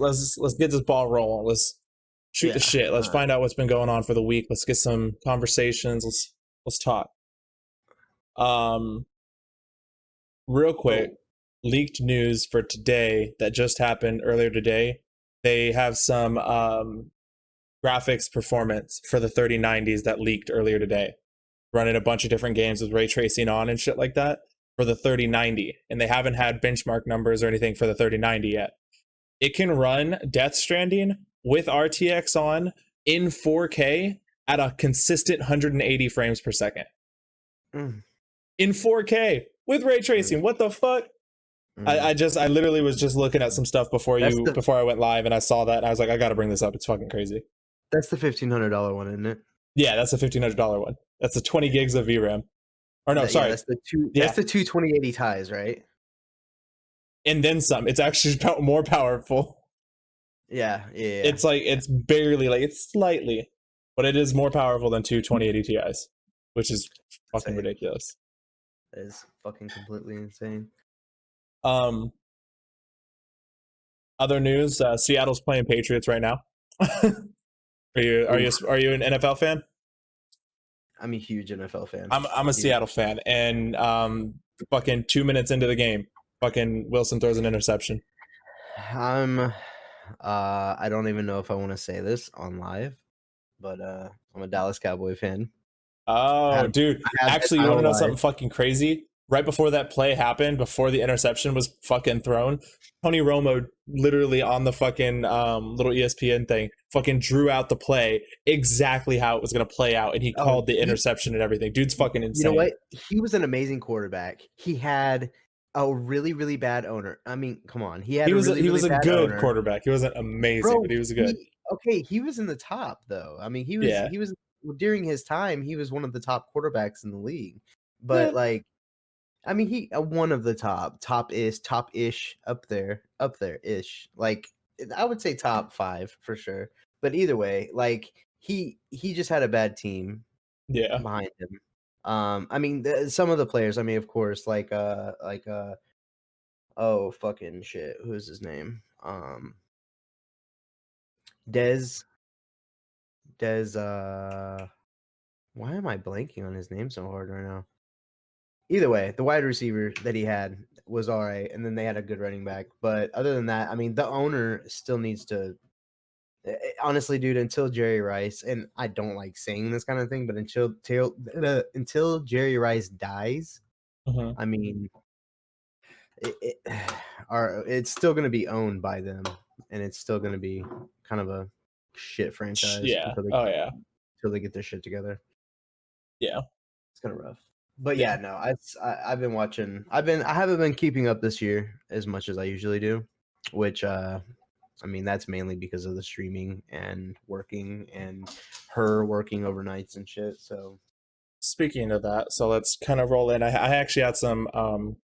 let's get this ball rolling. Let's shoot the Yeah. shit. Let's find out what's been going on for the week. Let's get some conversations. Let's talk. Um, real quick, Oh, leaked news for today that just happened earlier today. They have some graphics performance for the 3090s that leaked earlier today, running a bunch of different games with ray tracing on and shit like that for the 3090, and they haven't had benchmark numbers or anything for the 3090 yet. It can run Death Stranding with RTX on in 4K at a consistent 180 frames per second. mm, In 4K with ray mm, tracing. What the fuck? mm. I literally was just looking at some stuff That's the before I went live, and I saw that and I was like, I gotta bring this up. It's fucking crazy. that's the $1,500 one, isn't it? Yeah, that's a $1,500 one. That's the 20 gigs of VRAM. Or no, Yeah, sorry. that's Yeah, the two 2080 ties, right? and then some. It's actually more powerful. Yeah, yeah, yeah. It's like it's barely like it's slightly, but it is more powerful than two 2080 Ti's, which is fucking Insane. ridiculous. That is fucking completely insane. Um, other news: Seattle's playing Patriots right now. are Oof. are you an NFL fan? I'm a huge NFL fan. I'm a Huge. Seattle fan, and fucking 2 minutes into the game, fucking Wilson throws an interception. I'm I don't even know if I want to say this on live, but I'm a Dallas Cowboy fan. Oh, Have dude. I have been Actually, you my want to whole know life. something fucking crazy? Right before that play happened, before the interception was fucking thrown, Tony Romo literally on the fucking little ESPN thing fucking drew out the play exactly how it was going to play out, and he Oh, called the interception and everything. Dude's fucking you know insane. what? He was an amazing quarterback. He had a really, really bad owner. I mean, come on. He had a really, He really was a bad good owner. quarterback. He wasn't amazing, Bro, but he was good. he okay, he was in the top though. I mean, Yeah. he was during his time, he was one of the top quarterbacks in the league. Yeah. But like, I mean, he one of the top ish up there ish. Like, I would say top 5 for sure. But either way, like he just had a bad team Yeah. behind him. I mean, some of the players. I mean, of course, oh fucking shit, who's his name? Dez Dez. Why am I blanking on his name so hard right now? Either way, the wide receiver that he had was all right, and then they had a good running back. But other than that, I mean, the owner still needs to. Honestly, dude, until Jerry Rice, and I don't like saying this kind of thing, but until Jerry Rice dies, Hmm. I mean, it it's still going to be owned by them, and it's still going to be kind of a shit franchise Yeah. Oh yeah. until they get their shit together. Yeah. It's kind of rough. But Yeah. yeah, no, I've been watching. I haven't been keeping up this year as much as I usually do, which I mean that's mainly because of the streaming and working and her working overnights and shit. So Speaking of that, so let's kind of roll in. I actually had some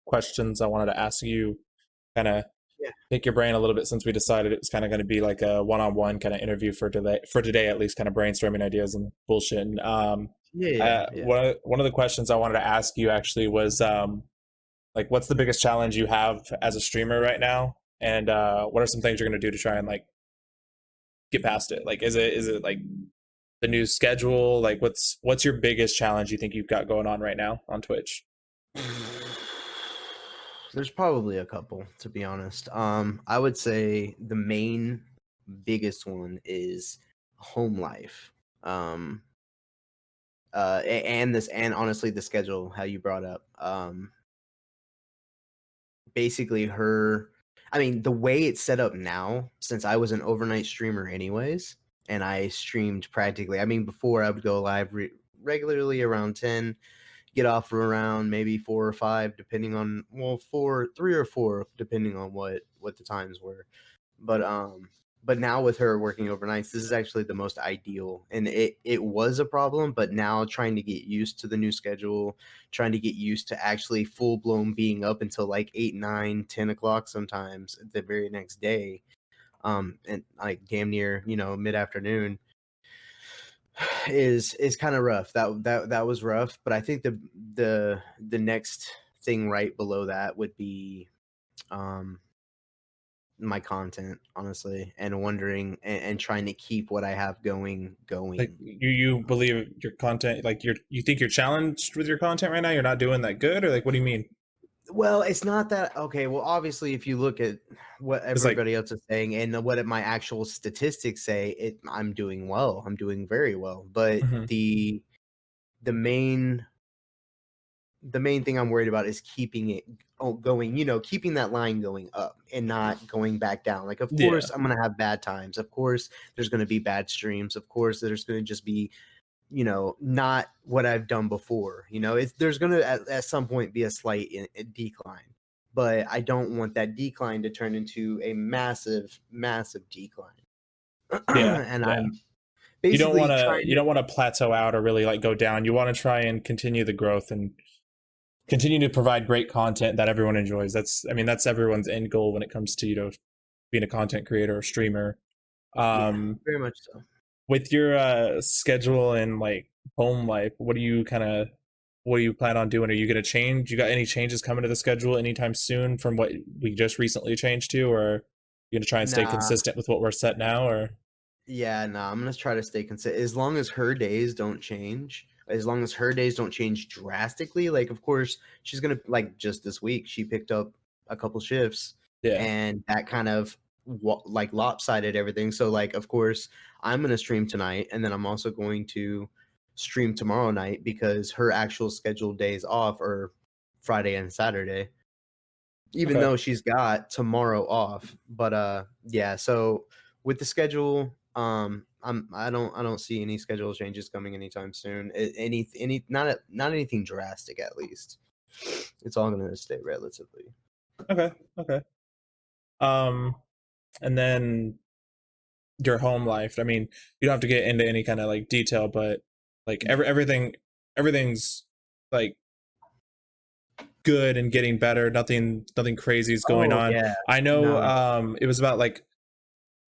questions I wanted to ask you, kind of yeah, pick your brain a little bit since we decided it was kind of going to be like a one-on-one kind of interview for today at least, kind of brainstorming ideas and bullshit. And yeah. one of the questions I wanted to ask you actually was like, what's the biggest challenge you have as a streamer right now, and what are some things you're going to do to try and like get past it? Like, is it like the new schedule? Like, what's your biggest challenge you think you've got going on right now on Twitch? There's probably a couple, to be honest. I would say the main biggest one is home life. Um, and this, and honestly, the schedule, how you brought up. Basically, I mean, the way it's set up now, since I was an overnight streamer, anyways, and I streamed practically. I mean, before I would go live regularly around 10, get off around maybe 4 or 5 depending on, well, 4 3 or 4 depending on what the times were. But now with her working overnights, this is actually the most ideal, and it was a problem, but now trying to get used to the new schedule, trying to get used to actually full blown being up until like 8 9 10 o'clock sometimes the very next day, and like damn near, mid afternoon, is kind of rough. That was rough. But I think the next thing right below that would be, um my content, honestly, and wondering and trying to keep what I have going. Like you believe your content, like you think you're challenged with your content right now? You're not doing that good, or like what do you mean? Well, it's not that okay. Well, obviously, if you look at what It's like, everybody else is saying and what my actual statistics say, I'm doing well. I'm doing very well. But mhm, the main the main thing I'm worried about is keeping it going, keeping that line going up and not going back down. Like, of yeah, course, I'm going to have bad times. Of course, there's going to be bad streams. Of course, there's going to just be, not what I've done before. There's going to, at some point, be a slight decline. But I don't want that decline to turn into a massive, massive decline. yeah, And yeah. I'm basically You trying don't want to plateau out or really like go down. You want to try and continue the growth and continue to provide great content that everyone enjoys. I mean, that's everyone's end goal when it comes to, being a content creator or streamer. yeah, Um, very much so. with your schedule and like home life, what do you plan on doing? Are you going to change? You got any changes coming to the schedule anytime soon from what we just recently changed to, or you going to try and stay Nah. consistent with what we're set now, or? Yeah, no, I'm gonna try to stay consistent as long as her days don't change. As long as her days don't change drastically, like of course she's gonna like just this week she picked up a couple shifts, Yeah. and that kind of like lopsided everything. So like of course I'm gonna stream tonight, and then I'm also going to stream tomorrow night because her actual scheduled days off are Friday and Saturday, even Okay. though she's got tomorrow off. But yeah, so with the schedule, I don't see any schedule changes coming anytime soon. Not anything drastic at least. It's all gonna stay relatively. Okay. Okay. Um, and then your home life. I mean, you don't have to get into any kind of like detail, but like everything's like good and getting better. Nothing crazy is going Oh on. yeah. I know No. it was about like,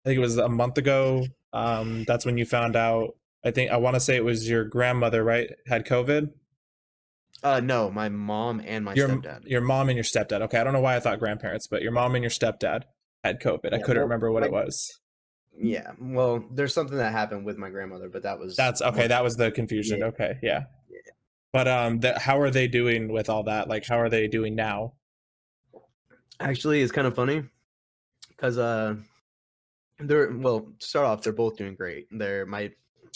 I think it was a month ago. That's when you found out. I want to say it was your grandmother, right? Had COVID. No, my mom and my Your stepdad. your mom and your stepdad. Okay, I don't know why I thought grandparents, but your mom and your stepdad had COVID. I Yeah, couldn't well, remember what my it was. yeah. Well, there's something that happened with my grandmother, but that was That's okay. months That ago. was the confusion. Yeah. Okay, yeah. Yeah. But how are they doing with all that? Like, how are they doing now? Actually, it's kind of funny because they're well, to start off, they're both doing great.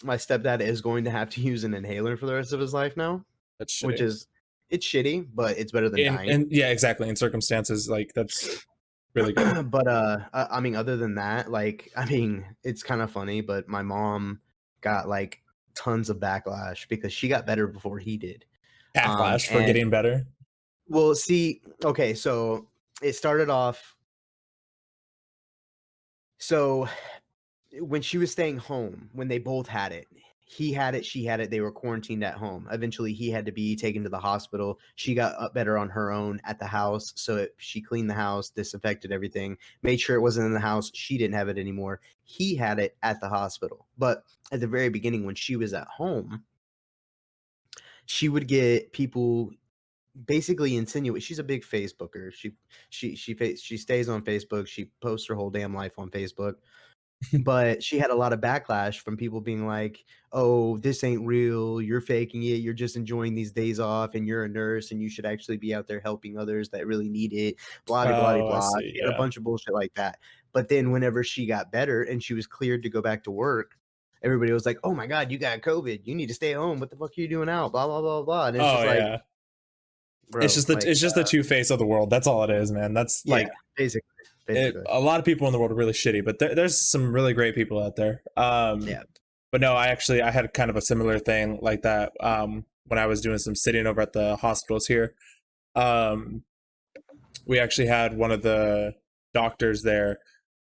My stepdad is going to have to use an inhaler for the rest of his life now, That's which shitty. is it's shitty, but it's better than dying. And yeah, exactly. In circumstances like that's really good. But I mean, other than that, like, I mean, it's kind of funny, but my mom got like tons of backlash because she got better before he did. Backlash for And getting better. well, see, okay, so it started off. So when she was staying home, when they both had it, he had it, she had it, they were quarantined at home. Eventually, he had to be taken to the hospital. She got up better on her own at the house. So she cleaned the house, disinfected everything, made sure it wasn't in the house. She didn't have it anymore. He had it at the hospital. But at the very beginning, when she was at home, she would get people basically insinuate she's a big Facebooker. She stays on Facebook. She posts her whole damn life on Facebook, but she had a lot of backlash from people being like, "Oh, this ain't real. You're faking it. You're just enjoying these days off, and you're a nurse, and you should actually be out there helping others that really need it." Blah de blah de Oh, I blah. see. She had a Yeah. bunch of bullshit like that. But then, whenever she got better and she was cleared to go back to work, everybody was like, "Oh my god, you got COVID. You need to stay home. What the fuck are you doing out?" Blah blah blah blah. And it's Oh just like, yeah. bro, like, It's just the two face of the world. That's all it is, man. That's yeah, like basically, basically, a lot of people in the world are really shitty, but there's some really great people out there. yeah. But no, I had kind of a similar thing like that. When I was doing some sitting over at the hospitals here. Um, we actually had one of the doctors there,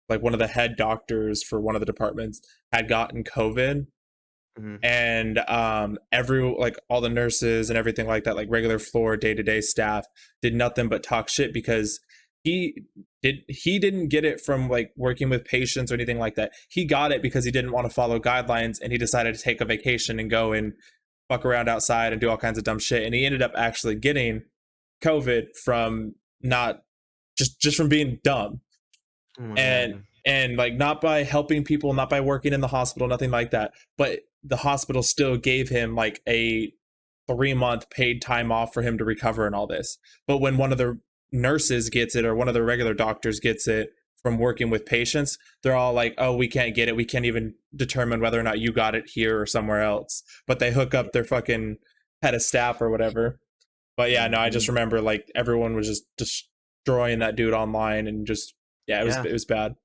like one of the head doctors for one of the departments, had gotten COVID, Mhm. and every like all the nurses and everything like that, like regular floor day-to-day staff, did nothing but talk shit because he didn't get it from like working with patients or anything like that. He got it because he didn't want to follow guidelines, and he decided to take a vacation and go and fuck around outside and do all kinds of dumb shit, and he ended up actually getting COVID from not just from being dumb. Oh my and god. like not by helping people, not by working in the hospital, nothing like that, but the hospital still gave him like a 3-month paid time off for him to recover and all this. But when one of the nurses gets it, or one of the regular doctors gets it from working with patients, they're all like, oh, we can't get it, we can't even determine whether or not you got it here or somewhere else, but they hook up their fucking head of staff or whatever. But yeah, no, I just Mhm. remember like everyone was just destroying that dude online, and just, yeah, Yeah. it was bad.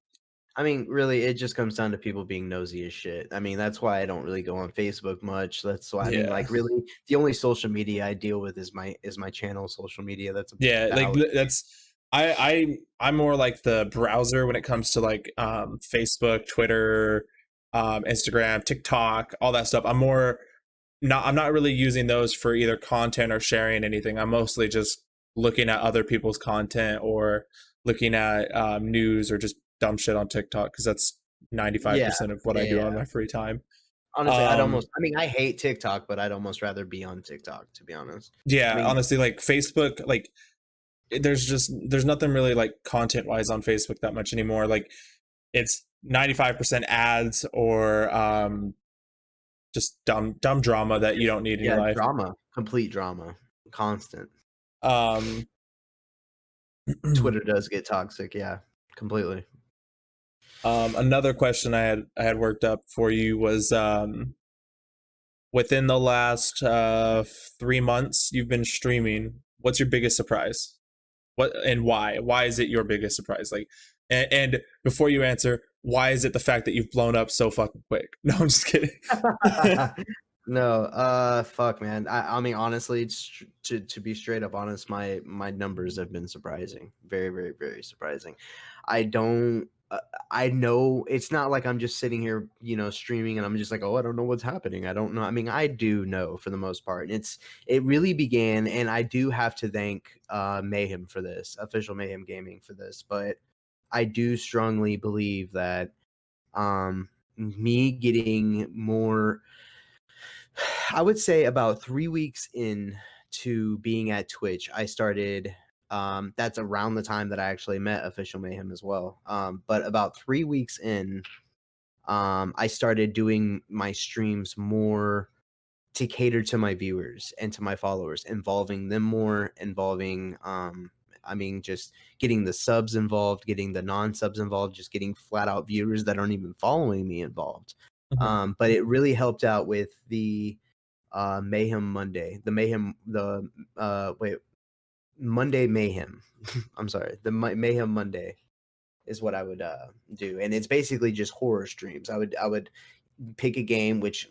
I mean, really, it just comes down to people being nosy as shit. I mean, that's why I don't really go on Facebook much. That's why I mean, Yeah. like, really, the only social media I deal with is my channel social media. That's Yeah, like about that's, I'm more like the browser when it comes to like Facebook, Twitter, Instagram, TikTok, all that stuff. I'm not really using those for either content or sharing anything. I'm mostly just looking at other people's content, or looking at news, or just dumb shit on TikTok, because that's yeah, 95% of what I yeah, do yeah. on my free time. Honestly, Um, I mean, I hate TikTok, but I'd almost rather be on TikTok, to be honest. I yeah, mean, honestly, like Facebook, like there's nothing really like content wise on Facebook that much anymore. Like it's 95% ads, or just dumb drama that you don't need in your yeah, life. drama, complete drama, constant. Um, Twitter does get toxic, yeah, completely. Another question I had worked up for you was, within the last 3 months you've been streaming, what's your biggest surprise? What and why? Why is it your biggest surprise? Like, and before you answer, why is it the fact that you've blown up so fucking quick? No, I'm just kidding. No, fuck, man. I mean, honestly, to be straight up honest, my numbers have been surprising, very, very, very surprising. I don't. I know it's not like I'm just sitting here, streaming, and I'm just like, oh, I don't know what's happening. I don't know. I mean, I do know for the most part, and it really began, and I do have to thank Mayhem for this, official Mayhem Gaming for this, but I do strongly believe that me getting more, I would say about 3 weeks in to being at Twitch, I started. That's around the time that I actually met Official Mayhem as well. But about 3 weeks in, I started doing my streams more to cater to my viewers and to my followers, involving them more, involving I mean, just getting the subs involved, getting the non-subs involved, just getting flat out viewers that aren't even following me involved. Mhm. But it really helped out with the Mayhem Monday, the Mayhem, the wait, Monday Mayhem. I'm sorry, the Mayhem Monday is what I would do, and it's basically just horror streams. I would pick a game, which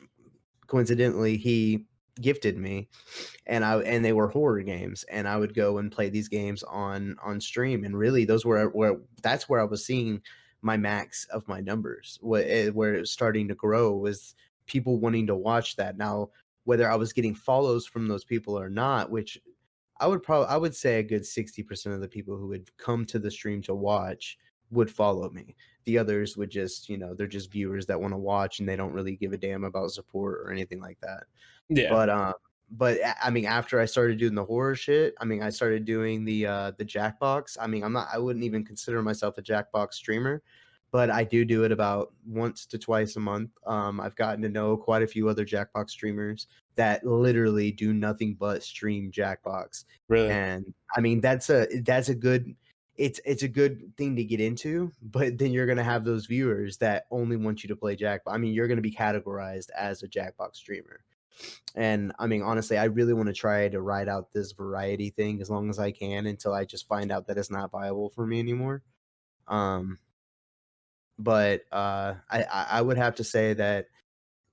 coincidentally he gifted me, and they were horror games, and I would go and play these games on stream, and really those were that's where I was seeing my max of my numbers. Where it was starting to grow was people wanting to watch that. Now, whether I was getting follows from those people or not, which I would say a good 60% of the people who would come to the stream to watch would follow me. The others would just, they're just viewers that want to watch, and they don't really give a damn about support or anything like that. Yeah, But I mean, after I started doing the horror shit, I mean, I started doing the Jackbox. I mean, I wouldn't even consider myself a Jackbox streamer, but I do it about once to twice a month. I've gotten to know quite a few other Jackbox streamers that literally do nothing but stream Jackbox. really. And I mean, that's a good, it's a good thing to get into, but then you're gonna have those viewers that only want you to play Jackbox. I mean, you're gonna be categorized as a Jackbox streamer. And I mean, honestly, I really want to try to ride out this variety thing as long as I can until I just find out that it's not viable for me anymore. Um, but I would have to say that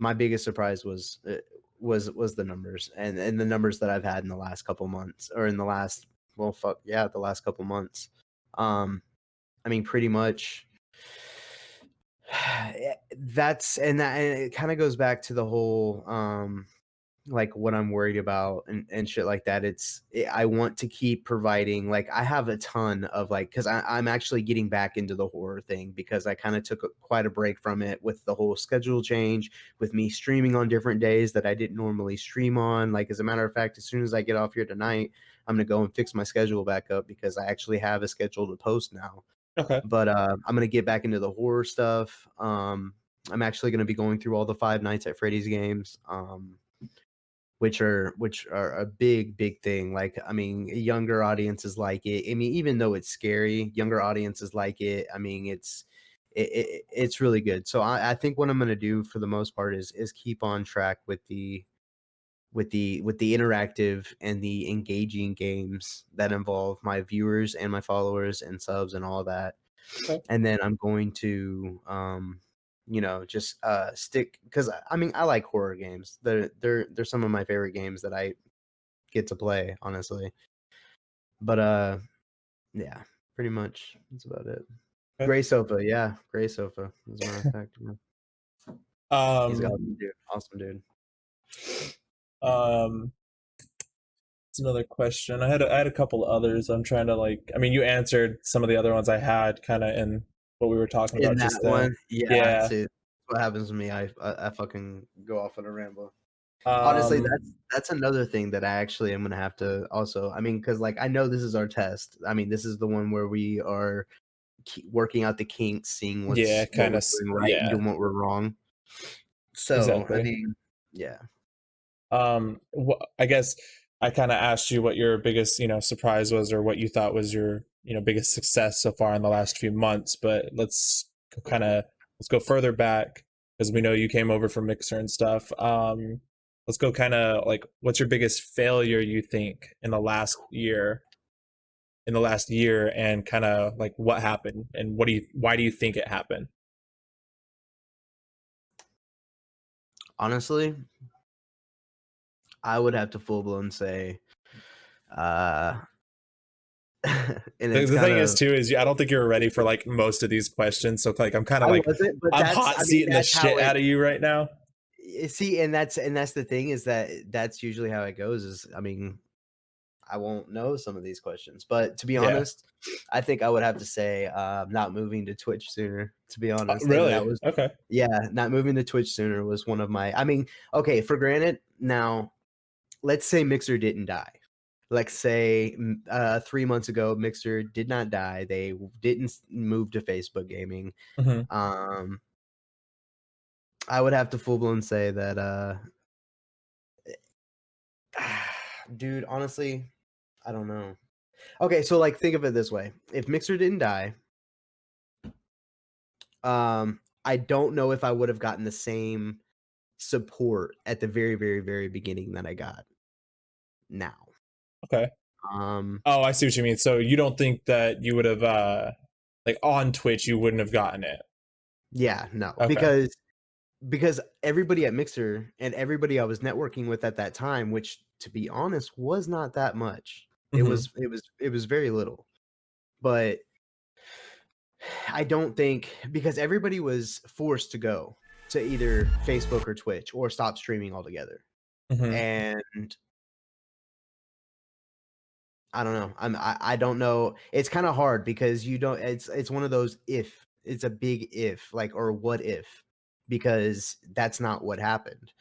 my biggest surprise was the numbers, and the numbers that I've had in the last couple months, or in the last, well, fuck yeah, the last couple months. Um, I mean, pretty much and it kind of goes back to the whole like what I'm worried about and shit like that. I want to keep providing, like, I have a ton of, like, because I'm actually getting back into the horror thing because I kind of took quite a break from it with the whole schedule change, with me streaming on different days that I didn't normally stream on. Like, as a matter of fact, as soon as I get off here tonight, I'm gonna go and fix my schedule back up because I actually have a schedule to post now. Okay. But I'm gonna get back into the horror stuff. I'm actually gonna be going through all the Five Nights at Freddy's games. Which are a big thing. Like, I mean, younger audiences like it. I mean, even though it's scary, younger audiences like it. I mean, it's really good. So I think what I'm gonna do for the most part is keep on track with the interactive and the engaging games that involve my viewers and my followers and subs and all that. Okay. And then I'm going to just stick, because I mean, I like horror games. They're some of my favorite games that I get to play, honestly. But yeah, pretty much that's about it. Okay. Gray Sofa, yeah, Gray Sofa, as a matter of fact. Yeah. He's got Um, awesome dude. Awesome dude. um, it's another question. I had a couple others. I'm trying to like. I mean, you answered some of the other ones I had kind of in what we were talking In about that just then. one, yeah, Yeah. see, what happens to me. I fucking go off on a ramble. Honestly, Um. that's another thing that I actually am gonna have to also. I mean, because like I know this is our test. I mean, this is the one where we are working out the kinks, seeing Yeah. what Kind we're of. doing right and Yeah. doing what we're wrong. So I Exactly. mean, yeah. I guess I kind of asked you what your biggest, surprise was, or what you thought was your, biggest success so far in the last few months. But let's go further back because we know you came over from Mixer and stuff. Let's go kind of like, what's your biggest failure you think in the last year? In the last year, and kind of like what happened, and why do you think it happened? Honestly, I would have to full blown say, uh, and The, it's the kind thing is of. too is I don't think you're ready for like most of these questions. So like I'm kind of I like wasn't, but I'm that's. hot I mean, seating the that's how shit it. out of you right now. See, and that's the thing, is that that's usually how it goes. Is, I mean, I won't know some of these questions, but to be Yeah. honest, I think I would have to say not moving to Twitch sooner. To be honest, and that Really? was, Okay. yeah, not moving to Twitch sooner was one of my. I mean, okay, for granted. Now, let's say Mixer didn't die. Let's say 3 months ago, Mixer did not die. They didn't move to Facebook gaming. Hmm. Um, I would have to full blown say that, dude, honestly, I don't know. Okay, so like think of it this way. If Mixer didn't die, I don't know if I would have gotten the same support at the very beginning that I got now. Okay. Um, Oh, I see what you mean. So you don't think that you would have like on Twitch you wouldn't have gotten it. yeah, no, Okay. because everybody at Mixer and everybody I was networking with at that time, which to be honest was not that much. It Hmm. was it was it was very little. But I don't think, because everybody was forced to go to either Facebook or Twitch or stop streaming altogether. Hmm. And I don't know. I don't know. It's kind of hard because you don't. It's one of those if. It's a big if, like, or what if, because that's not what happened.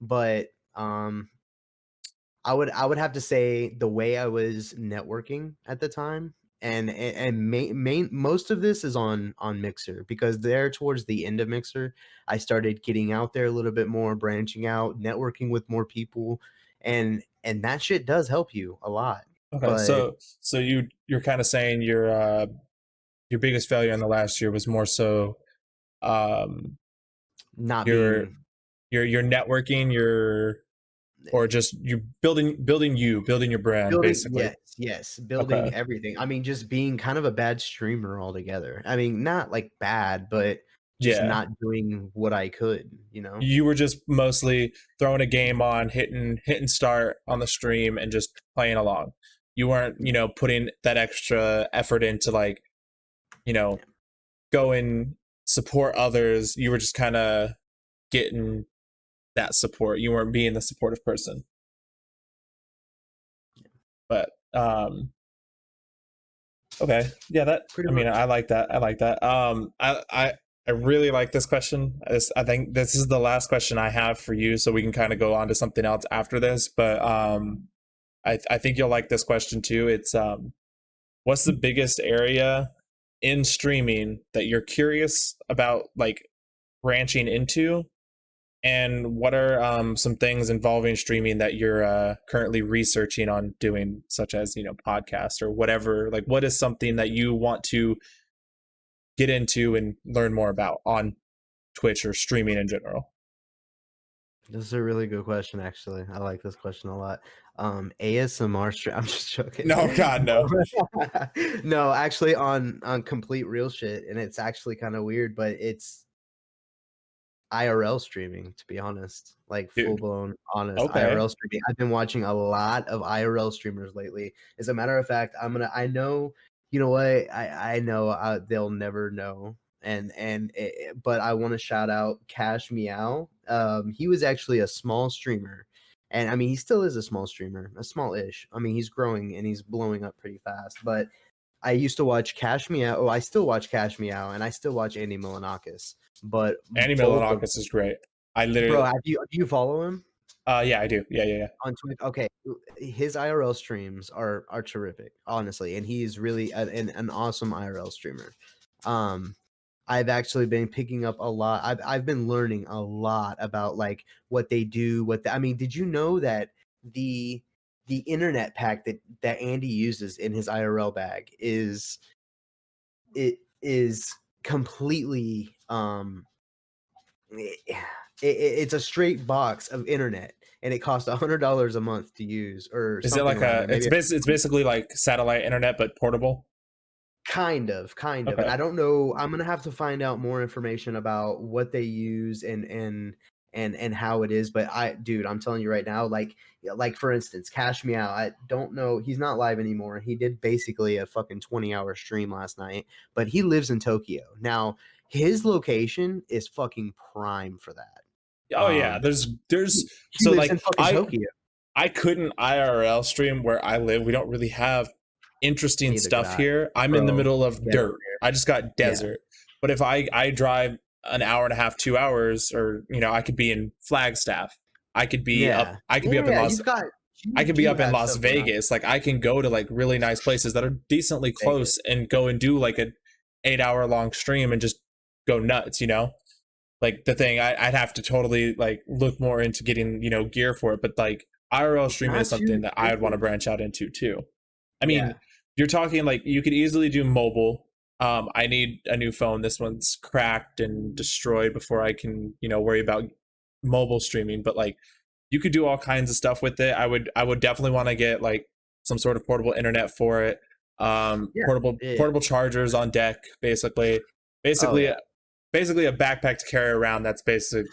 But I would have to say the way I was networking at the time, and main most of this is on Mixer, because there towards the end of Mixer, I started getting out there a little bit more, branching out, networking with more people, and that shit does help you a lot. Okay. But So you're kind of saying your biggest failure in the last year was more so um not your being your networking, your or just you building your brand building, basically. yes, Okay. building everything. I mean, just being kind of a bad streamer altogether. I mean, not like bad, but just Yeah. not doing what I could, you know? You were just mostly throwing a game on, hitting start on the stream and just playing along. You weren't, putting that extra effort into like, you know, Yeah. go and support others. You were just kind of getting that support. You weren't being the supportive person. But okay. Yeah, Pretty I mean, much. I like that. I like that. I really like this question. I think this is the last question I have for you, so we can kind of go on to something else after this. But I think you'll like this question too. It's what's the biggest area in streaming that you're curious about, like branching into, and what are some things involving streaming that you're currently researching on doing, such as podcast or whatever? Like, what is something that you want to get into and learn more about on Twitch or streaming in general? This is a really good question, actually. I like this question a lot. ASMR stream. I'm just joking. No, God, no. No, actually, on complete real shit, and it's actually kind of weird, but it's IRL streaming, to be honest. Like Dude, full blown honest okay. IRL streaming. I've been watching a lot of IRL streamers lately. As a matter of fact, I know, you know what? I know they'll never know. But I want to shout out Cash Meow. He was actually a small streamer. And I mean, he still is a small streamer, a small-ish. I mean, he's growing and he's blowing up pretty fast. But I used to watch Cash Meow. Oh, I still watch Cash Meow, and I still watch Andy Milanakis. But Andy both of Milonakis is great. I bro, literally, do you follow him yeah, I do. Yeah. on Twitch? Okay, his IRL streams are terrific, honestly, and he's really an awesome IRL streamer. Um, I've actually been picking up a lot. I've been learning a lot about like what they do. I mean, did you know that the internet pack that Andy uses in his IRL bag is completely it's a straight box of internet, and it costs $100 a month to use, or Is it something like around there. it's basically like satellite internet but portable? Kind of. And Okay. I don't know. I'm gonna have to find out more information about what they use and how it is. But dude, I'm telling you right now, like for instance, Cash Me Out. I don't know. He's not live anymore. He did basically a fucking 20-hour stream last night, but he lives in Tokyo now. His location is fucking prime for that. Oh yeah, there's He so lives like in fucking Tokyo. I couldn't IRL stream where I live. We don't really have interesting Neither could stuff I, here. I'm in the bro. middle of Get over dirt. I just got Yeah. desert. But if I drive an hour and a half, 2 hours, or I could be in Flagstaff. I could be up. I could be up in Las. I could be up in Las Vegas. Like I can go to like really nice places that are decently close and go and do like an 8 hour long stream and just go nuts. Like the thing I'd have to totally like look more into getting gear for it. But like IRL streaming is something that I would want to branch out into too. I mean, you're talking like you could easily do mobile. I need a new phone. This one's cracked and destroyed before I can worry about mobile streaming. But like you could do all kinds of stuff with it. I would definitely want to get like some sort of portable internet for it. Portable chargers on deck, basically a backpack to carry around. That's basic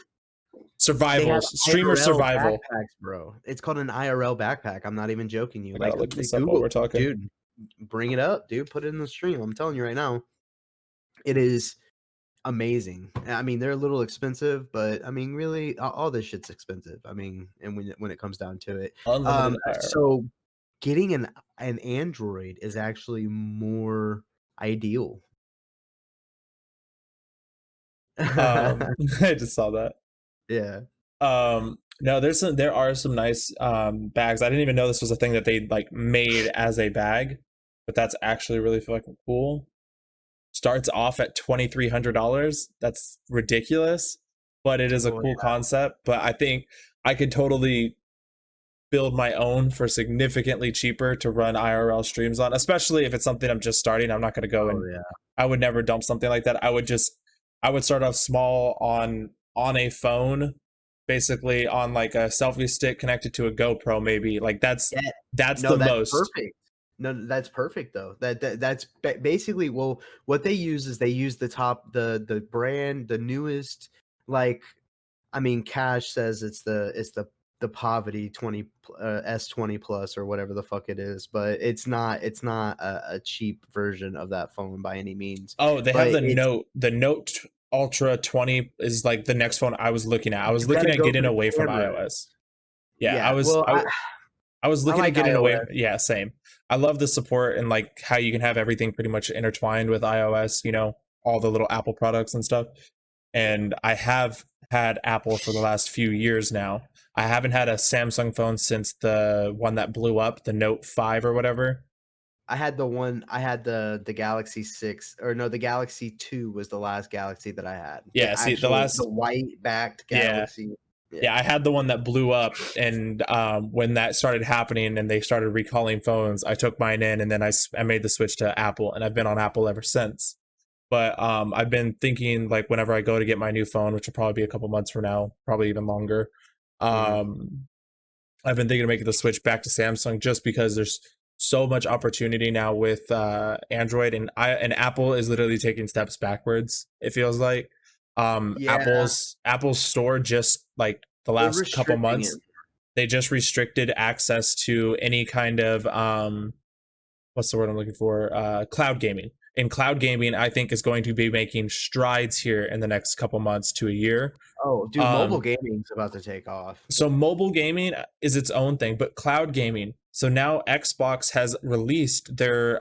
survival, streamer survival. Backpacks, bro. It's called an IRL backpack. I'm not even joking you. Like look this up while we're talking. Dude, bring it up, dude. Put it in the stream. I'm telling you right now, it is amazing. I mean, they're a little expensive, but I mean, really, all this shit's expensive. I mean, and when it comes down to it, so getting an Android is actually more ideal. I just saw that. Yeah. No, there are some nice bags. I didn't even know this was a thing that they like made as a bag, but that's actually really fucking cool. Starts off at $2,300. That's ridiculous, but it is a cool concept. But I think I could totally build my own for significantly cheaper to run IRL streams on, especially if it's something I'm just starting. I'm not going to go I would never dump something like that. I would start off small on a phone, basically on like a selfie stick connected to a GoPro, maybe. Like that's most perfect. No, that's perfect though. That's basically, well, what they use is they use the brand, the newest, like, I mean, Cash says it's the Poverty 20 S20 Plus or whatever the fuck it is, but it's not a cheap version of that phone by any means. Oh, they have the Note Ultra 20 is like the next phone I was looking at. I was looking at getting away from iOS. Yeah, I was looking at getting away. Yeah, same. I love the support and like how you can have everything pretty much intertwined with iOS, all the little Apple products and stuff. And I have had Apple for the last few years now. I haven't had a Samsung phone since the one that blew up, the Note 5 or whatever. I had the Galaxy 6, or no, the Galaxy 2 was the last Galaxy that I had. Yeah, see, The white backed yeah. Galaxy. Yeah, Yeah. I had the one that blew up, and when that started happening and they started recalling phones, I took mine in, and then I made the switch to Apple, and I've been on Apple ever since. But I've been thinking, like, whenever I go to get my new phone, which will probably be a couple months from now, probably even longer, Mhm. I've been thinking of making the switch back to Samsung just because there's so much opportunity now with Android, and Apple is literally taking steps backwards. It feels like Yeah, Apple's store just like the they're last couple restricting it. months, they just restricted access to any kind of what's the word I'm looking for? Cloud gaming. And cloud gaming, I think, is going to be making strides here in the next couple months to a year. Oh, dude, mobile Um, gaming's about to take off. so mobile gaming is its own thing, but cloud gaming. So now Xbox has released their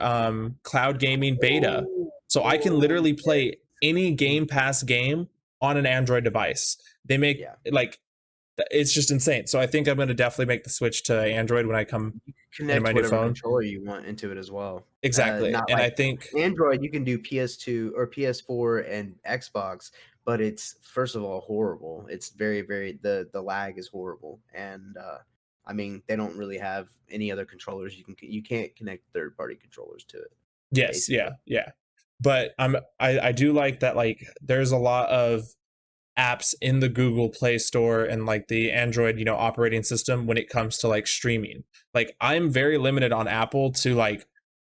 cloud gaming beta. Oh, So I can oh, literally play any yeah. Game Pass game on an Android device. They make Yeah. like it's just insane. So I think I'm going to definitely make the switch to Android when I come You can into my connect new whatever phone. controller you want into it as well. Exactly. Not And like I think Android, you can do PS2 or PS4 and Xbox, but it's first of all horrible. It's very, very the lag is horrible, and I mean they don't really have any other controllers. You can't connect third party controllers to it, yes, basically. yeah, yeah. But I do like that, like there's a lot of apps in the Google Play Store and like the Android, operating system when it comes to like streaming. Like I'm very limited on Apple to like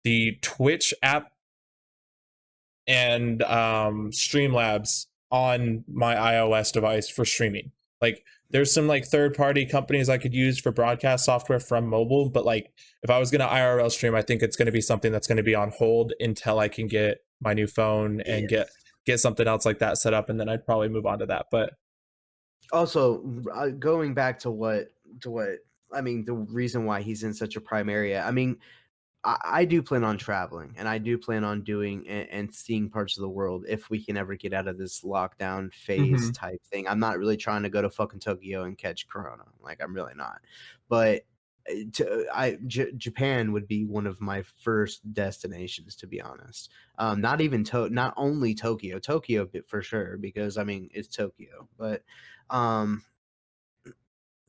the Twitch app and Streamlabs on my iOS device for streaming. Like there's some like third party companies I could use for broadcast software from mobile, but like if I was going to IRL stream, I think it's going to be something that's going to be on hold until I can get my new phone and Yes. get something else like that set up, and then I'd probably move on to that. But Also, going back to what I mean, the reason why he's in such a prime area. I mean, I do plan on traveling, and I do plan on doing and seeing parts of the world if we can ever get out of this lockdown phase Mhm. type thing. I'm not really trying to go to fucking Tokyo and catch Corona. Like, I'm really not. But Japan would be one of my first destinations, to be honest. Not only Tokyo for sure, because I mean it's Tokyo, but um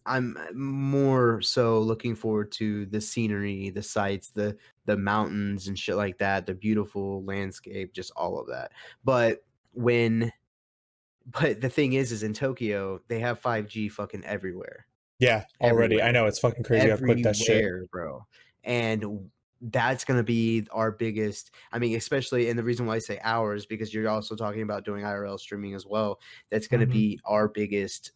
I'm more so looking forward to the scenery, the sights, the mountains and shit like that, the beautiful landscape, just all of that. But when but the thing is in Tokyo, they have 5G fucking everywhere. Yeah, already. I Everywhere. know it's fucking crazy how quick that shit. Everywhere, bro. And that's gonna be our biggest, I mean, especially, and the reason why I say ours, because you're also talking about doing IRL streaming as well. That's gonna Mhm. be our biggest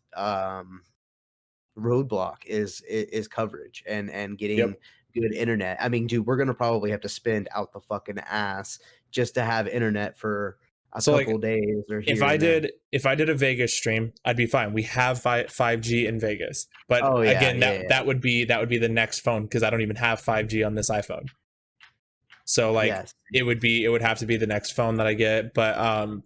roadblock is coverage and getting Yep. good internet. I mean, dude, we're gonna probably have to spend out the fucking ass just to have internet for a So like couple days or if here I and there. did if I did a Vegas stream, I'd be fine. We have 5G in Vegas. But Oh yeah, again, yeah, that would be the next phone because I don't even have 5G on this iPhone. So like yes. it would have to be the next phone that I get, but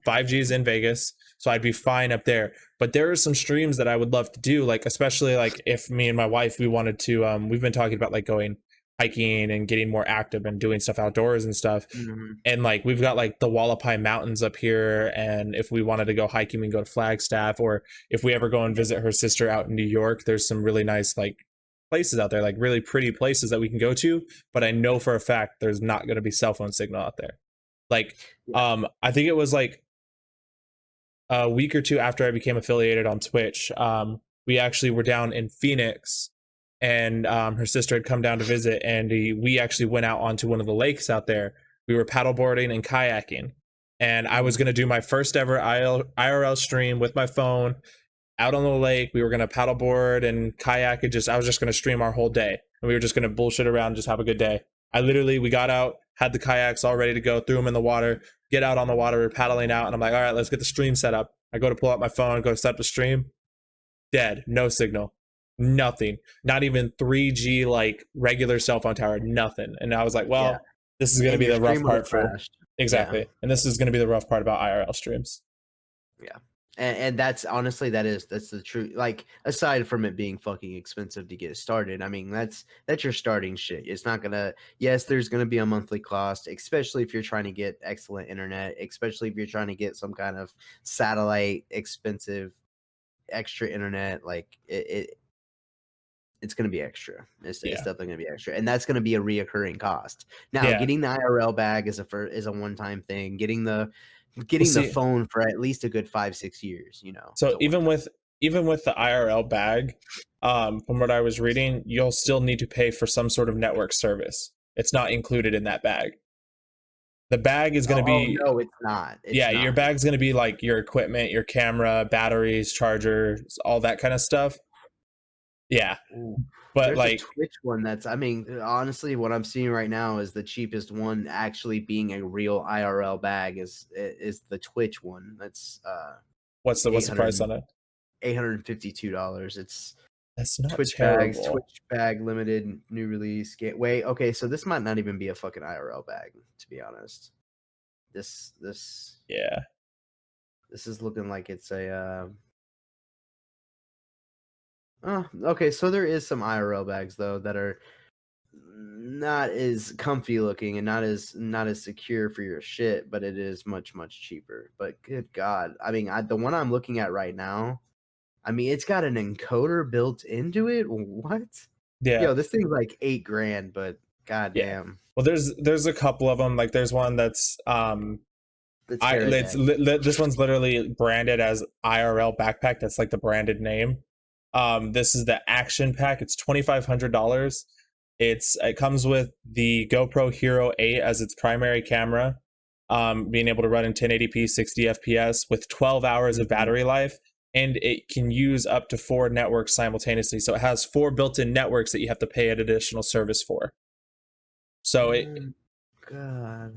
5G is in Vegas, so I'd be fine up there. But there are some streams that I would love to do, like especially like if me and my wife we wanted to we've been talking about like going hiking and getting more active and doing stuff outdoors and stuff. Mhm. And like we've got like the Wallapai Mountains up here, and if we wanted to go hiking, we can go to Flagstaff, or if we ever go and visit her sister out in New York, there's some really nice like places out there, like really pretty places that we can go to. But I know for a fact there's not going to be cell phone signal out there. Like, Yeah. I think it was like a week or two after I became affiliated on Twitch. We actually were down in Phoenix, and her sister had come down to visit, and we actually went out onto one of the lakes out there. We were paddleboarding and kayaking, and I was Mhm. going to do my first ever IRL stream with my phone out on the lake. We were going to paddleboard and kayak, and I was just going to stream our whole day, and we were just going to bullshit around and just have a good day. We got out, had the kayaks all ready to go, threw them in the water, get out on the water, we're paddling out, and I'm like, all right, let's get the stream set up. I go to pull out my phone, go set up the stream, dead, no signal, nothing, not even 3G like regular cell phone tower, nothing. And I was like, Yeah. well, this is going to And be your the rough stream would have part for crashed. Yeah. exactly, and this is going to be the rough part about IRL streams. Yeah. And that's honestly that's the truth. Like aside from it being fucking expensive to get started, I mean that's your starting shit. It's not gonna. Yes, there's gonna be a monthly cost, especially if you're trying to get excellent internet, especially if you're trying to get some kind of satellite expensive extra internet. Like it's going to be extra. It's Yeah. definitely going to be extra, and that's going to be a reoccurring cost. Now, Yeah. getting the IRL bag is a one time thing. Getting the Well, see, phone for at least a good 5-6 years, is so a one time. even with the IRL bag, from what I was reading, you'll still need to pay for some sort of network service. It's not included in that bag. The bag is going to Oh be, no, it's not. It's yeah, your not. bag's going to be like your equipment, your camera, batteries, chargers, all that kind of stuff. Yeah. Ooh. But There's a like, Twitch one that's. I mean, honestly, what I'm seeing right now is the cheapest one actually being a real IRL bag is the Twitch one. That's what's the price 800 on it? $852. It's That's not Twitch bags, terrible. Twitch bag limited, new release. Wait, okay, so this might not even be a fucking IRL bag, to be honest. This Yeah. this is looking like it's a oh, okay, so there is some IRL bags though that are not as comfy looking and not as secure for your shit, but it is much cheaper. But good God, I mean, the one I'm looking at right now, I mean, it's got an encoder built into it. What? Yeah. Yo, this thing's like $8,000, but Yeah. goddamn, Well, there's a couple of them. Like there's one that's the this one's literally branded as IRL backpack. That's like the branded name. This is the Action Pack. It's $2,500. It comes with the GoPro Hero 8 as its primary camera, being able to run in 1080p 60 FPS with 12 hours of battery life, and it can use up to 4 networks simultaneously. So it has 4 built-in networks that you have to pay an additional service for. So it Oh, God,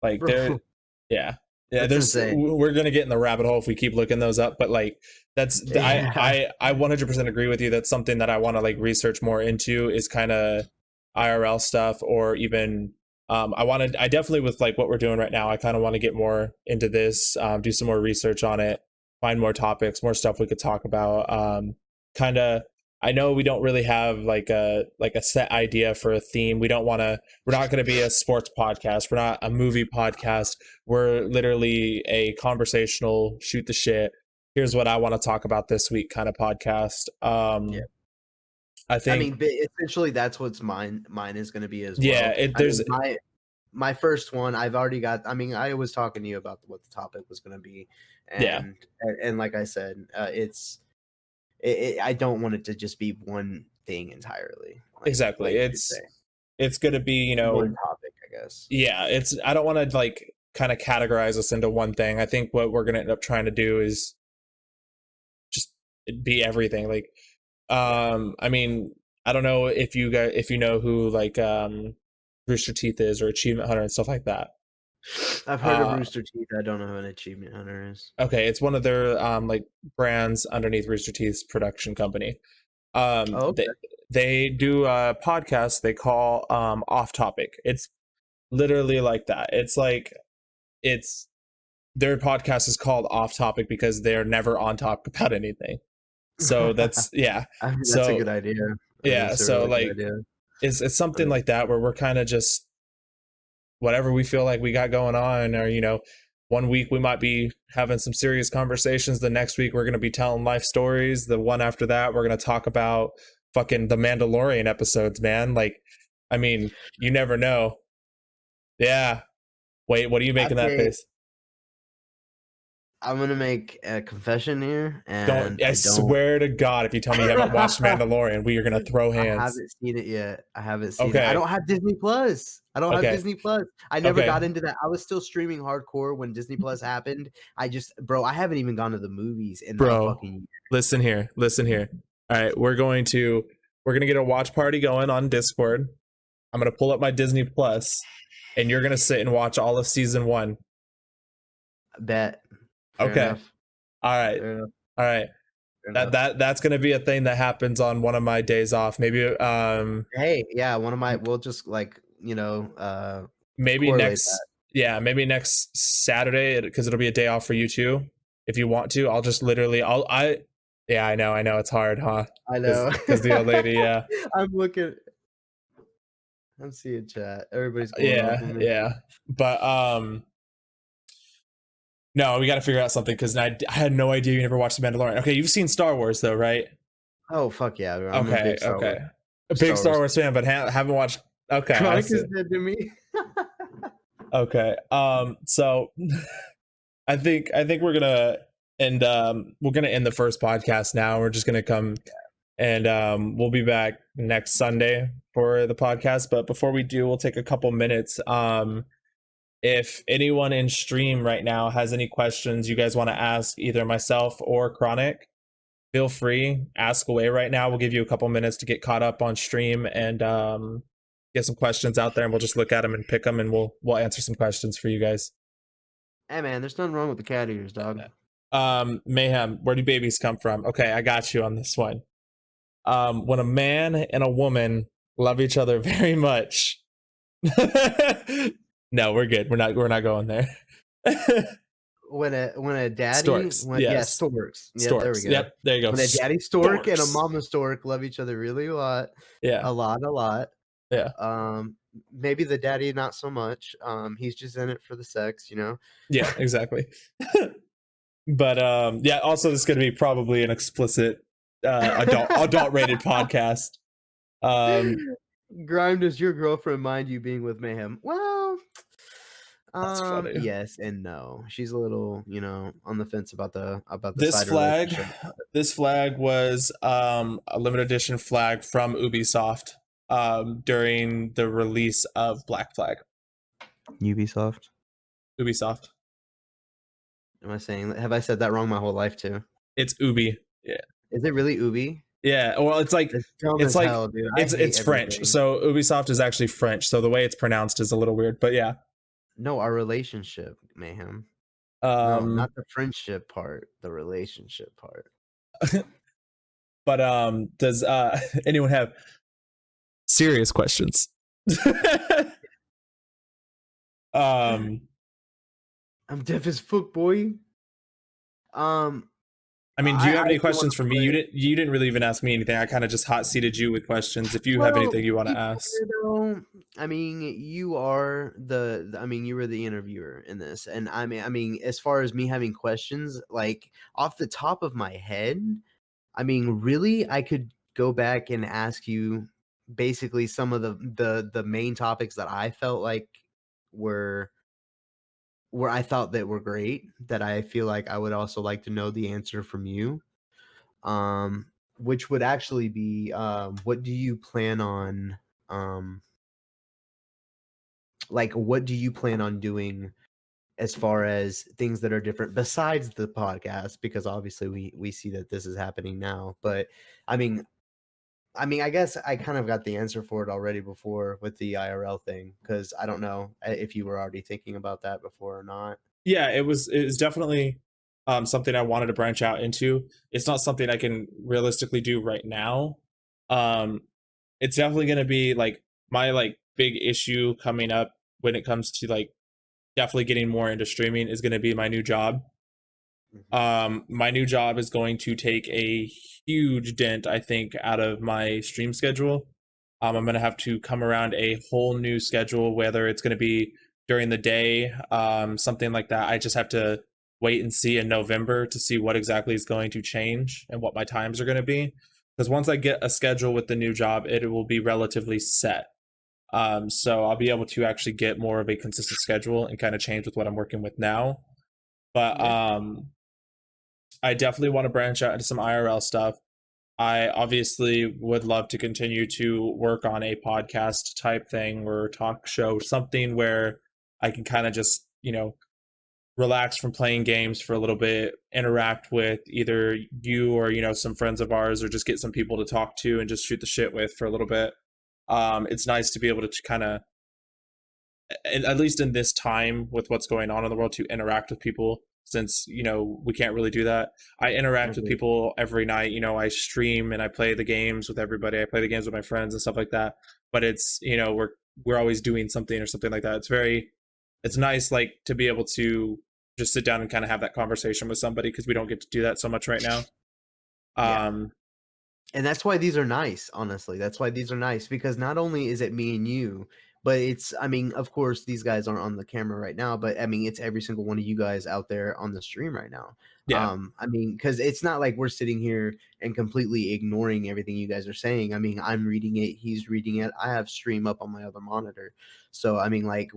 like there, bro, yeah, yeah. that's There's insane. we're gonna get in the rabbit hole if we keep looking those up, but like that's Yeah. I 100% agree with you. That's something that I want to like research more into is kind of IRL stuff, or even I definitely with like what we're doing right now, I kind of want to get more into this, do some more research on it, find more topics, more stuff we could talk about. Kind of, I know we don't really have like a set idea for a theme. We're not going to be a sports podcast. We're not a movie podcast. We're literally a conversational, shoot the shit. Here's what I want to talk about this week kind of podcast. Yeah. I I think, mean, essentially, that's what's mine is going to be as yeah, well. I there's, mean, my first one, I've already got. I mean, I was talking to you about what the topic was going to be, yeah, and like I said, I don't want it to just be one thing entirely. exactly. Like you say, It's going to be, one topic, I guess. yeah, I don't want to like kind of categorize us into one thing. I think what we're going to end up trying to do is just be everything. Like, I mean, I don't know if you know who like Rooster Teeth is or Achievement Hunter and stuff like that. I've heard of Uh, Rooster Teeth. I don't know who an Achievement Hunter is. okay, it's one of their like brands underneath Rooster Teeth's production company. Um, Oh, they okay. they do a podcast they call Off Topic. It's literally like that. It's like it's their podcast is called Off Topic because they're never on topic about anything. So that's yeah. I mean, that's a So good idea. I mean, yeah, that's a so really good like idea. it's I something mean, like that where we're kind of just whatever we feel like we got going on, or one week we might be having some serious conversations, the next week we're going to be telling life stories, the one after that we're going to talk about fucking the Mandalorian episodes, man. Like, I mean, you never know. Yeah. Wait, what are you making that okay, face? I'm gonna make a confession here, Don't, and I I don't. swear to God, if you tell me you haven't watched Mandalorian, we are going to throw I hands. haven't seen it yet. I haven't seen it. I Okay. don't have Disney Plus. I don't have Okay. Disney Plus. I never got Okay. into that. I was still streaming hardcore when Disney Plus happened. Bro, I haven't even gone to the movies in like Bro, fucking. listen here. Listen here. All right. We're going to get a watch party going on Discord. I'm going to pull up my Disney Plus and you're going to sit and watch all of season 1. Bet. Fair Okay. enough. All right. Fair enough. All right. Fair enough. That's going to be a thing that happens on one of my days off. Maybe Hey, yeah, one of my. We'll just maybe correlate that. next Saturday, because it'll be a day off for you too. if you want to, I'll just literally, yeah, I know it's hard, huh? I know. Because the old lady, yeah. I'm seeing chat. Everybody's going off on me. Yeah. But no, we got to figure out something because I had no idea you never watched The Mandalorian. Okay, you've seen Star Wars though, right? Oh fuck yeah, bro. I'm a big Star Wars. A big Star Wars fan, but haven't watched. Okay, Chronic is dead to me. Okay, so I think we're gonna end the first podcast now. We're just gonna come and we'll be back next Sunday for the podcast. But before we do, we'll take a couple minutes. If anyone in stream right now has any questions you guys want to ask either myself or Chronic, feel free, ask away right now. We'll give you a couple minutes to get caught up on stream and get some questions out there, and we'll just look at them and pick them, and we'll answer some questions for you guys. Hey man, there's nothing wrong with the cat ears, dog. Mayhem, where do babies come from? Okay, I got you on this one. When a man and a woman love each other very much. No, we're good. We're not going there. when a daddy storks. Storks. Yep, storks. There we go. Yep, there you go. When a daddy stork and a Storks. mama stork love each other really a lot. Yeah. A lot. Yeah. Maybe the daddy not so much. He's just in it for the sex, you know. Yeah, exactly. But yeah, also this is gonna be probably an explicit adult rated podcast. Grime, does your girlfriend mind you being with Mayhem? Well, That's funny. yes and no. She's a little, on the fence about the this flag. This flag was a limited edition flag from Ubisoft during the release of Black Flag. Ubisoft. Have I said that wrong my whole life too? It's Ubi. Yeah. Is it really Ubi? Yeah, well, it's like hell, dude. It's French. So Ubisoft is actually French. So the way it's pronounced is a little weird, but yeah. No, our relationship, Mayhem. No, not the friendship part, the relationship part. But does anyone have serious questions? I'm deaf as fuck, boy. I mean, do you have any questions for me? You didn't really even ask me anything. I kind of just hot seated you with questions. If you have anything you want to ask, I mean, you were the interviewer in this, and I mean, as far as me having questions, like off the top of my head, I mean, really, I could go back and ask you basically some of the main topics that I felt like were I thought that were great, that I feel like I would also like to know the answer from you, which would actually be, what do you plan on, what do you plan on doing as far as things that are different besides the podcast? Because obviously we see that this is happening now, but I mean, I guess I kind of got the answer for it already before with the IRL thing, because I don't know if you were already thinking about that before or not. Yeah, it was definitely something I wanted to branch out into. It's not something I can realistically do right now. It's definitely going to be like my big issue coming up when it comes to definitely getting more into streaming is going to be my new job. My new job is going to take a huge dent, I think, out of my stream schedule. I'm going to have to come around a whole new schedule, whether it's going to be during the day, something like that. I just have to wait and see in November to see what exactly is going to change and what my times are going to be. Because once I get a schedule with the new job, it will be relatively set. So I'll be able to actually get more of a consistent schedule and kind of change with what I'm working with now. But I definitely want to branch out into some IRL stuff. I obviously would love to continue to work on a podcast type thing or talk show, something where I can kind of just, relax from playing games for a little bit, interact with either you or, some friends of ours, or just get some people to talk to and just shoot the shit with for a little bit. It's nice to be able to kind of, at least in this time with what's going on in the world, to interact with people, since we can't really do that. I interact with people every night. I stream and I play the games with everybody. I play the games with my friends and stuff like that, but it's we're always doing something or something like that. It's nice to be able to just sit down and kind of have that conversation with somebody, because we don't get to do that so much right now. Yeah. Um, And that's why these are nice, honestly. That's why these are nice, because not only is it me and you, but it's, I mean, of course, these guys aren't on the camera right now, but I mean, it's every single one of you guys out there on the stream right now. yeah, I mean, because it's not like we're sitting here and completely ignoring everything you guys are saying. I mean, I'm reading it, he's reading it. I have stream up on my other monitor. So, I mean, like,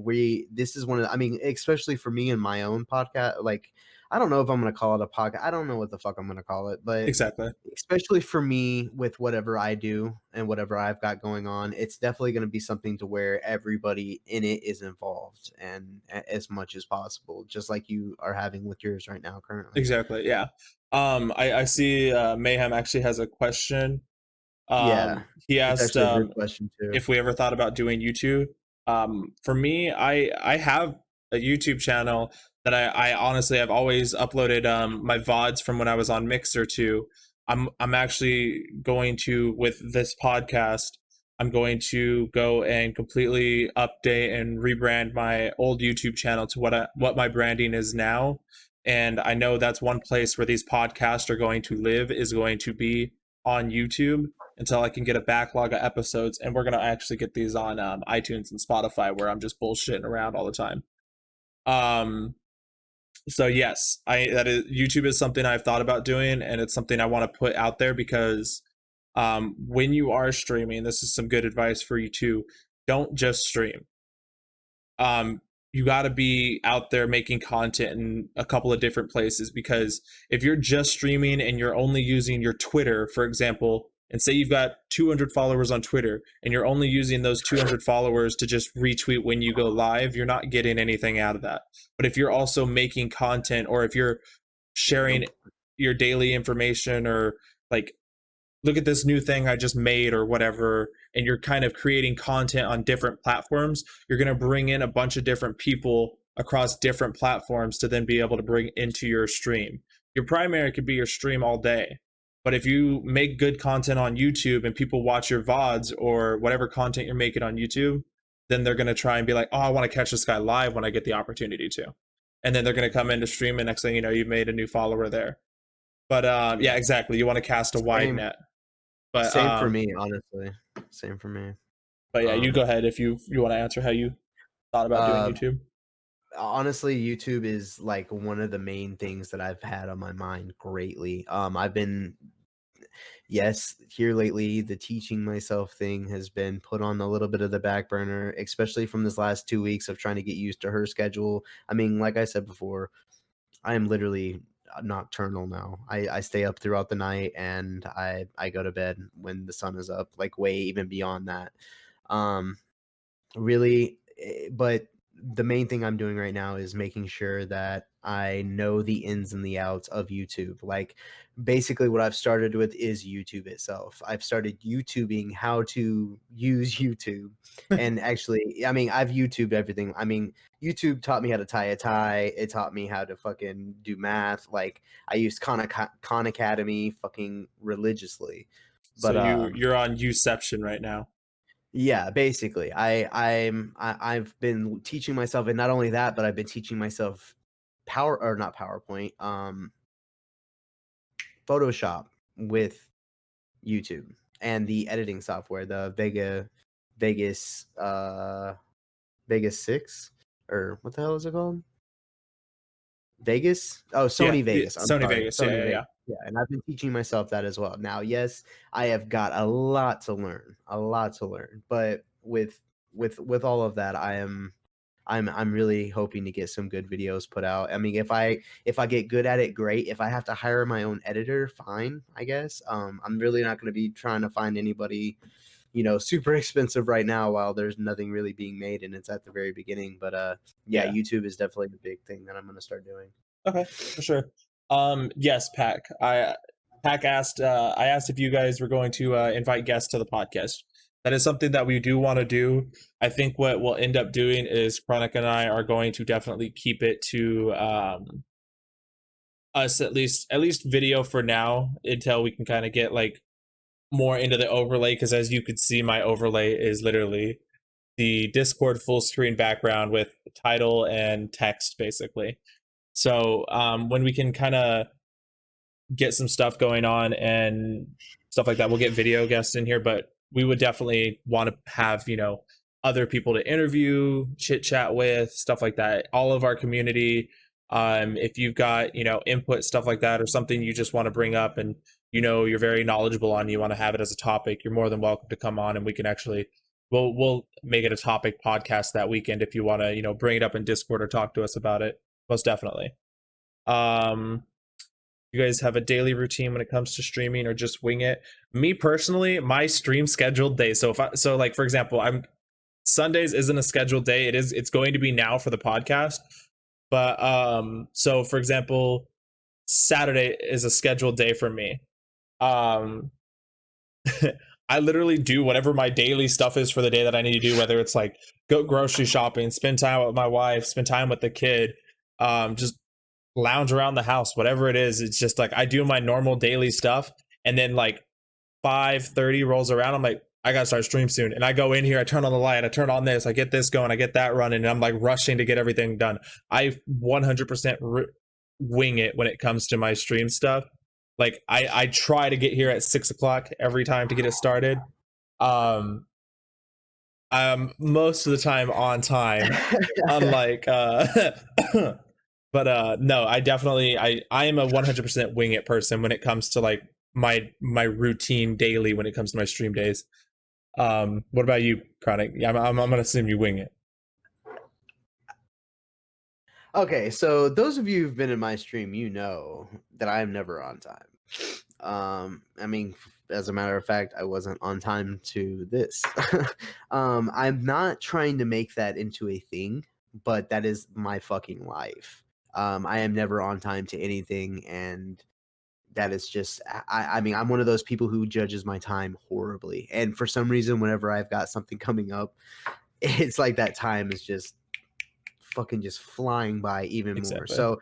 this is one of, I mean, especially for me and my own podcast, like, I don't know if I'm going to call it a podcast. I don't know what the fuck I'm going to call it, but exactly. especially for me with whatever I do and whatever I've got going on, it's definitely going to be something to where everybody in it is involved and as much as possible, just like you are having with yours right now currently. Exactly. Yeah. I see Mayhem actually has a question. Yeah, He it's asked actually a good question too. if we ever thought about doing YouTube. For me, I have a YouTube channel that I honestly have always uploaded my VODs from when I was on Mixer to. I'm actually going to, with this podcast, I'm going to go and completely update and rebrand my old YouTube channel to what my branding is now. And I know that's one place where these podcasts are going to live, is going to be on YouTube, until I can get a backlog of episodes. And we're going to actually get these on iTunes and Spotify, where I'm just bullshitting around all the time. So yes, that is, YouTube is something I've thought about doing, and it's something I want to put out there, because when you are streaming, this is some good advice for you too. Don't just stream. You got to be out there making content in a couple of different places, because if you're just streaming and you're only using your Twitter, for example, and say you've got 200 followers on Twitter and you're only using those 200 followers to just retweet when you go live, you're not getting anything out of that. But if you're also making content, or if you're sharing your daily information, or like, look at this new thing I just made or whatever, and you're kind of creating content on different platforms, you're going to bring in a bunch of different people across different platforms to then be able to bring into your stream. Your primary could be your stream all day. But if you make good content on YouTube and people watch your VODs or whatever content you're making on YouTube, then they're going to try and be like, oh, I want to catch this guy live when I get the opportunity to. And then they're going to come into stream, and next thing you know, you've made a new follower there. But yeah, exactly. You want to cast a wide net. But Same for me, honestly. Same for me. But yeah, you go ahead if you want to answer how you thought about doing YouTube. Honestly, YouTube is like one of the main things that I've had on my mind greatly. I've been, yes, here lately, the teaching myself thing has been put on a little bit of the back burner, especially from this last 2 weeks of trying to get used to her schedule. I mean, like I said before, I am literally nocturnal now. I stay up throughout the night, and I go to bed when the sun is up, like way even beyond that. Really, but the main thing I'm doing right now is making sure that I know the ins and the outs of YouTube. Like, basically what I've started with is YouTube itself. I've started YouTubing how to use YouTube. And actually, I mean, I've YouTubed everything. I mean, YouTube taught me how to tie a tie. It taught me how to fucking do math. Like, I used Khan Academy fucking religiously. But so you're on Uception right now. yeah, basically, I've been teaching myself, and not only that, but I've been teaching myself not PowerPoint, Photoshop with YouTube and the editing software, the Vegas 6, or what the hell is it called? Vegas? Oh, Sony Vegas. I'm Sony sorry. Vegas. Sony Yeah, Vegas. yeah. Yeah, and I've been teaching myself that as well. Now, yes, I have got a lot to learn, but with all of that, I'm really hoping to get some good videos put out. I mean, if I get good at it, great. If I have to hire my own editor, fine, I guess. I'm really not going to be trying to find anybody, super expensive right now, while there's nothing really being made and it's at the very beginning. But yeah, YouTube is definitely the big thing that I'm going to start doing. Okay, for sure. Yes, Pack. Pack asked. I asked if you guys were going to invite guests to the podcast. That is something that we do want to do. I think what we'll end up doing is Chronic and I are going to definitely keep it to us at least video for now, until we can kind of get like more into the overlay, because as you could see, my overlay is literally the Discord full screen background with title and text, basically. So when we can kind of get some stuff going on and stuff like that, we'll get video guests in here, but we would definitely want to have, other people to interview, chit chat with, stuff like that. All of our community. If you've got, input, stuff like that, or something you just want to bring up and, you're very knowledgeable on, you want to have it as a topic, you're more than welcome to come on and we can actually, we'll make it a topic podcast that weekend if you want to, bring it up in Discord or talk to us about it. Most definitely. You guys have a daily routine when it comes to streaming or just wing it? Me personally, my stream scheduled day. So like for example, Sundays isn't a scheduled day. It's going to be now for the podcast. But so for example, Saturday is a scheduled day for me. I literally do whatever my daily stuff is for the day that I need to do, whether it's like go grocery shopping, spend time with my wife, spend time with the kid, just lounge around the house, whatever it is. It's just like I do my normal daily stuff, and then like 5:30 rolls around, I'm like, I gotta start stream soon, and I go in here, I turn on the light, I turn on this, I get this going, I get that running, and I'm like rushing to get everything done. I 100% wing it when it comes to my stream stuff. Like I try to get here at 6 o'clock every time to get it started. I'm most of the time on time, unlike but no, I definitely I am a 100% wing it person when it comes to like my routine daily when it comes to my stream days. What about you, Chronic? Yeah, I'm gonna assume you wing it. Okay, so those of you who've been in my stream, you know that I am never on time. I mean, as a matter of fact, I wasn't on time to this. I'm not trying to make that into a thing, but that is my fucking life. I am never on time to anything, and that is just I mean, I'm one of those people who judges my time horribly. And for some reason, whenever I've got something coming up, it's like that time is just fucking just flying by even more. Exactly. So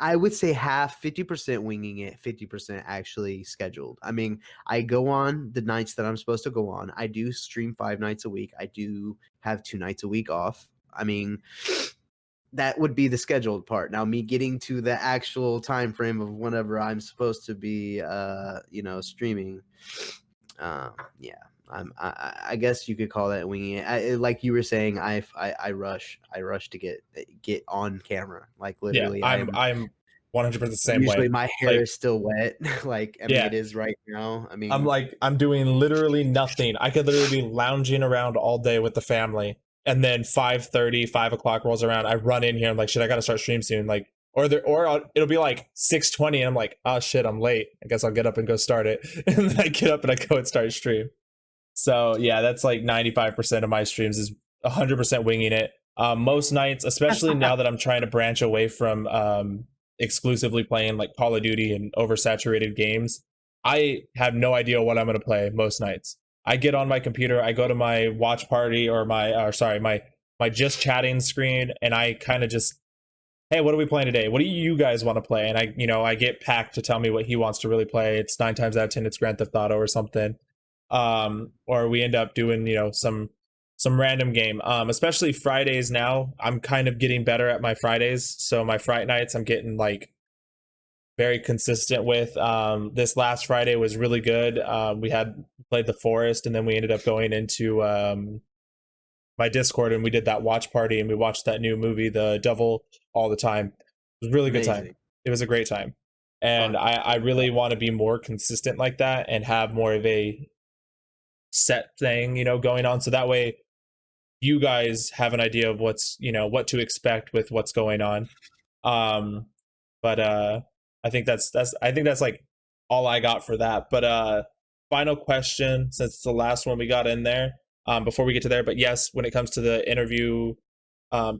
I would say 50% winging it, 50% actually scheduled. I mean, I go on the nights that I'm supposed to go on. I do stream 5 nights a week. I do have 2 nights a week off. I mean, that would be the scheduled part. Now, me getting to the actual time frame of whenever I'm supposed to be, streaming. Yeah, I guess you could call that winging it. Like you were saying, I rush to get on camera. Like literally, yeah, I'm 100% the same usually way. my hair Like, is still wet. Like I mean, yeah, it is right now. I mean, I'm doing literally nothing. I could literally be lounging around all day with the family, and then 5:30, 5 o'clock rolls around. I run in here. I'm like, shit, I gotta start stream soon. Like, it'll be like 6:20, and I'm like, oh shit, I'm late. I guess I'll get up and go start it. And then I get up and I go and start stream. So yeah, that's like 95% of my streams is 100% winging it. Most nights, especially now that I'm trying to branch away from exclusively playing like Call of Duty and oversaturated games, I have no idea what I'm going to play most nights. I get on my computer, I go to my watch party or my just chatting screen, and I kind of just, hey, what are we playing today? What do you guys want to play? And I get Pack to tell me what he wants to really play. It's 9 times out of 10 it's Grand Theft Auto or something. Or we end up doing some random game. Especially Fridays now, I'm kind of getting better at my Fridays, so my Friday nights I'm getting like very consistent with. This last Friday was really good. We had played The Forest, and then we ended up going into my Discord and we did that watch party, and we watched that new movie, The Devil All the Time. It was a really good time. It was a great time, and I really want to be more consistent like that and have more of a set thing going on, so that way you guys have an idea of what's what to expect with what's going on. But I think that's like all I got for that. But final question, since it's the last one we got in there, before we get to there, but yes, when it comes to the interview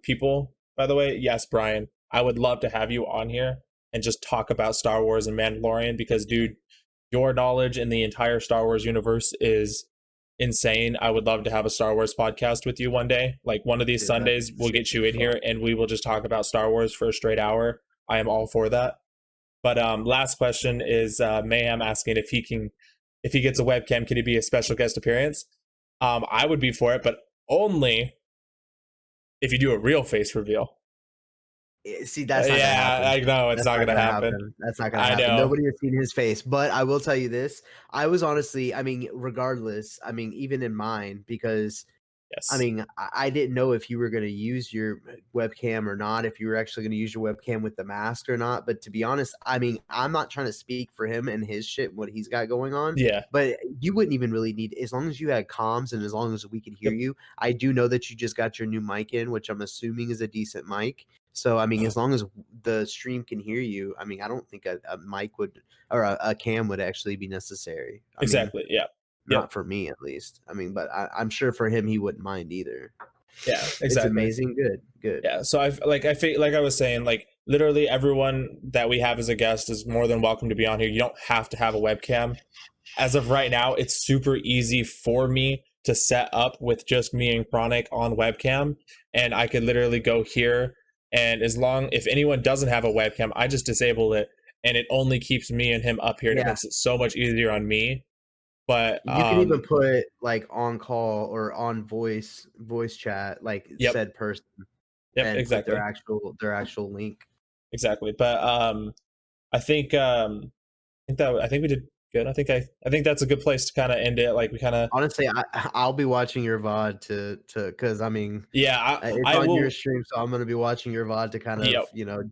people, by the way, yes, Brian, I would love to have you on here and just talk about Star Wars and Mandalorian, because dude, your knowledge in the entire Star Wars universe is insane. I would love to have a Star Wars podcast with you one day. Like one of these Sundays, we'll get you in here and we will just talk about Star Wars for a straight hour. I am all for that. But last question is Mayhem asking if he gets a webcam, can he be a special guest appearance? I would be for it, but only if you do a real face reveal. See, that's not gonna Yeah, happen. I know it's That's not not gonna gonna happen. happen. That's not gonna I happen. know. Nobody has seen his face, but I will tell you this. I was honestly, I mean, regardless, I mean, even in mine, because I Yes. mean, I didn't know if you were gonna use your webcam or not, if you were actually gonna use your webcam with the mask or not, but to be honest, I mean, I'm not trying to speak for him and his shit, what he's got going on, Yeah. but you wouldn't even really need as long as you had comms and as long as we could hear Yep. you. I do know that you just got your new mic in, which I'm assuming is a decent mic. So, I mean, as long as the stream can hear you, I mean, I don't think a mic would or a cam would actually be necessary. I mean, Exactly. Yeah. Yep. not for me at least. I mean, but I'm sure for him he wouldn't mind either. Yeah. It's Exactly. amazing. Good, good. Yeah. So I feel like I was saying, like literally everyone that we have as a guest is more than welcome to be on here. You don't have to have a webcam. As of right now, it's super easy for me to set up with just me and Chronic on webcam, and I could literally go here. And as long if anyone doesn't have a webcam, I just disable it, and it only keeps me and him up here, and it Yeah. makes it so much easier on me. But You can even put like on call or on voice chat, like yep, said person, yep, and put exactly, their actual link. exactly. But I think I think we did good. I think that's a good place to kind of end it. Like we kind of Honestly, I'll be watching your VOD to because I mean yeah, it's I on your will. stream, so I'm gonna be watching your VOD to kind of Yep.